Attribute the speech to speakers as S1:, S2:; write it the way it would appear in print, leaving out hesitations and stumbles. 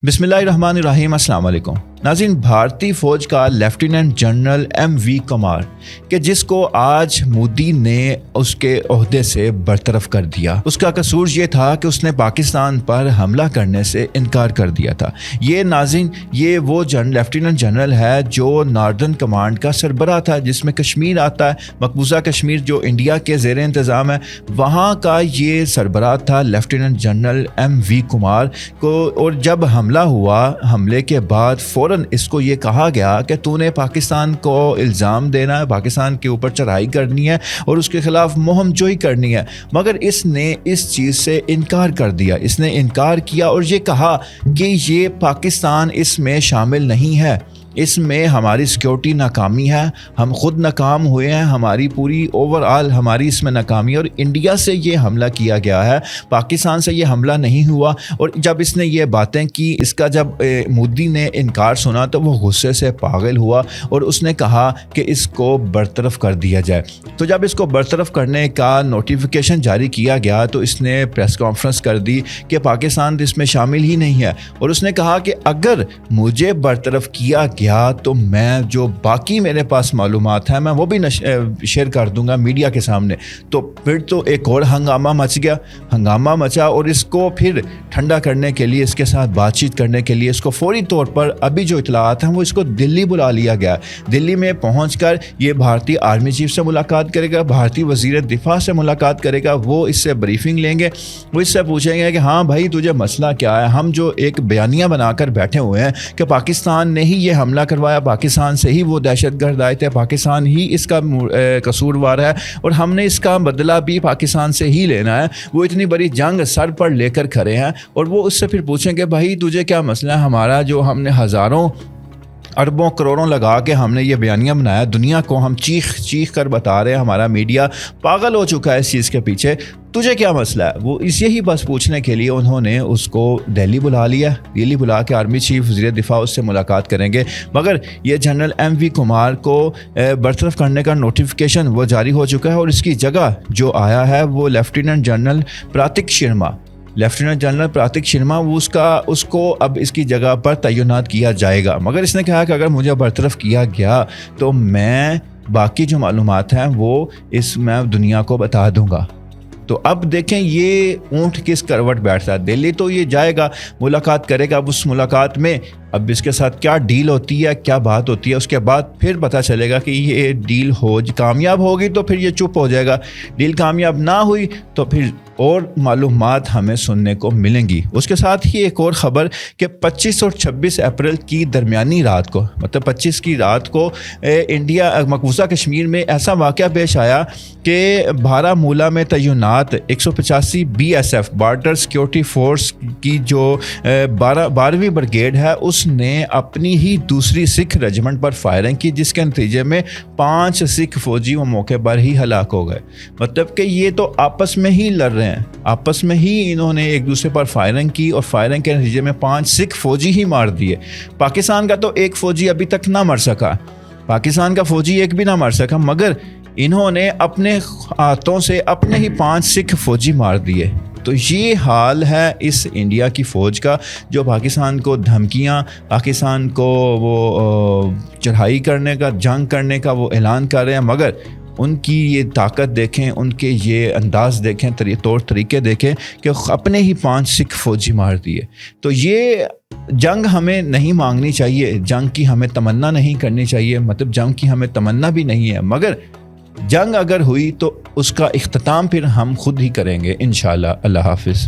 S1: بسم اللہ الرحمن الرحیم۔ السلام علیکم ناظرین۔ بھارتی فوج کا لیفٹیننٹ جنرل ایم وی کمار کہ جس کو آج مودی نے اس کے عہدے سے برطرف کر دیا، اس کا قصور یہ تھا کہ اس نے پاکستان پر حملہ کرنے سے انکار کر دیا تھا۔ یہ ناظرین یہ وہ لیفٹیننٹ جنرل ہے جو ناردرن کمانڈ کا سربراہ تھا، جس میں کشمیر آتا ہے، مقبوضہ کشمیر جو انڈیا کے زیر انتظام ہے، وہاں کا یہ سربراہ تھا لیفٹیننٹ جنرل ایم وی کمار کو۔ اور جب حملہ ہوا، حملے کے بعد فوراً اس کو یہ کہا گیا کہ تو نے پاکستان کو الزام دینا ہے، پاکستان کے اوپر چڑھائی کرنی ہے اور اس کے خلاف مہم جوئی کرنی ہے، مگر اس نے اس چیز سے انکار کر دیا۔ اس نے انکار کیا اور یہ کہا کہ یہ پاکستان اس میں شامل نہیں ہے، اس میں ہماری سیکیورٹی ناکامی ہے، ہم خود ناکام ہوئے ہیں، ہماری پوری اوور آل ہماری اس میں ناکامی ہے اور انڈیا سے یہ حملہ کیا گیا ہے، پاکستان سے یہ حملہ نہیں ہوا۔ اور جب اس نے یہ باتیں کی، اس کا جب مودی نے انکار سنا تو وہ غصے سے پاگل ہوا اور اس نے کہا کہ اس کو برطرف کر دیا جائے۔ تو جب اس کو برطرف کرنے کا نوٹیفیکیشن جاری کیا گیا تو اس نے پریس کانفرنس کر دی کہ پاکستان اس میں شامل ہی نہیں ہے، اور اس نے کہا کہ اگر مجھے برطرف کیا گیا تو میں جو باقی میرے پاس معلومات ہیں میں وہ بھی شیئر کر دوں گا میڈیا کے سامنے۔ تو پھر تو ایک اور ہنگامہ مچا اور اس کو پھر ٹھنڈا کرنے کے لیے، اس کے ساتھ بات چیت کرنے کے لیے اس کو فوری طور پر ابھی جو اطلاعات ہیں وہ اس کو دلی بلا لیا گیا۔ دلی میں پہنچ کر یہ بھارتی آرمی چیف سے ملاقات کرے گا، بھارتی وزیر دفاع سے ملاقات کرے گا، وہ اس سے بریفنگ لیں گے، وہ اس سے پوچھیں گے کہ ہاں بھائی تجھے مسئلہ کیا ہے۔ ہم جو ایک بیانیہ بنا کر بیٹھے ہوئے ہیں کہ پاکستان نے ہی یہ حملہ کروایا، پاکستان سے ہی وہ دہشت گرد آئے تھے، پاکستان ہی اس کا قصوروار ہے اور ہم نے اس کا بدلہ بھی پاکستان سے ہی لینا ہے، وہ اتنی بڑی جنگ سر پر لے کر کھڑے ہیں۔ اور وہ اس سے پھر پوچھیں کہ بھائی تجھے کیا مسئلہ ہے، ہمارا جو ہم نے ہزاروں اربوں کروڑوں لگا کے ہم نے یہ بیانیہ بنایا، دنیا کو ہم چیخ کر بتا رہے ہیں، ہمارا میڈیا پاگل ہو چکا ہے اس چیز کے پیچھے، تجھے کیا مسئلہ ہے۔ وہ یہی بس پوچھنے کے لیے انہوں نے اس کو دہلی بلا لیا، دہلی بلا کے آرمی چیف وزیر دفاع اس سے ملاقات کریں گے، مگر یہ جنرل ایم وی کمار کو برطرف کرنے کا نوٹیفیکیشن وہ جاری ہو چکا ہے اور اس کی جگہ جو آیا ہے وہ لیفٹیننٹ جنرل پراتک شرما وہ اس کو اب اس کی جگہ پر تعینات کیا جائے گا۔ مگر اس نے کہا کہ اگر مجھے برطرف کیا گیا تو میں باقی جو معلومات ہیں وہ میں دنیا کو بتا دوں گا۔ تو اب دیکھیں یہ اونٹ کس کروٹ بیٹھتا ہے۔ دلی تو یہ جائے گا، ملاقات کرے گا، اب اس ملاقات میں اب اس کے ساتھ کیا ڈیل ہوتی ہے، کیا بات ہوتی ہے، اس کے بعد پھر پتہ چلے گا کہ یہ ڈیل کامیاب ہوگی تو پھر یہ چپ ہو جائے گا، ڈیل کامیاب نہ ہوئی تو پھر اور معلومات ہمیں سننے کو ملیں گی۔ اس کے ساتھ ہی ایک اور خبر کہ 25 اور 26 اپریل کی درمیانی رات کو، مطلب 25 کی رات کو انڈیا مقبوضہ کشمیر میں ایسا واقعہ پیش آیا کہ بھارا مولہ میں تعینات 185 BSF بارڈر سیکیورٹی فورس کی جو 12ویں بریگیڈ ہے اس نے اپنی ہی دوسری سکھ ریجمنٹ پر فائرنگ کی، جس کے نتیجے میں 5 سکھ فوجی وہ موقع پر ہی ہلاک ہو گئے۔ مطلب کہ یہ تو آپس میں ہی لڑ رہے ہیں، آپس میں ہی انہوں نے ایک دوسرے پر فائرنگ کی اور فائرنگ کے نتیجے میں 5 سکھ فوجی ہی مار دیے۔ پاکستان کا تو ایک فوجی ابھی تک نہ مر سکا، پاکستان کا فوجی ایک بھی نہ مر سکا، مگر انہوں نے اپنے ہاتھوں سے اپنے ہی 5 سکھ فوجی مار دیے۔ تو یہ حال ہے اس انڈیا کی فوج کا، جو پاکستان کو دھمکیاں، پاکستان کو وہ چڑھائی کرنے کا، جنگ کرنے کا وہ اعلان کر رہے ہیں، مگر ان کی یہ طاقت دیکھیں، ان کے یہ انداز دیکھیں، طور طریقے دیکھیں کہ اپنے ہی 5 سکھ فوجی مار دیے۔ تو یہ جنگ ہمیں نہیں مانگنی چاہیے، جنگ کی ہمیں تمنا نہیں کرنی چاہیے، مطلب جنگ کی ہمیں تمنا بھی نہیں ہے، مگر جنگ اگر ہوئی تو اس کا اختتام پھر ہم خود ہی کریں گے انشاءاللہ۔ اللہ حافظ۔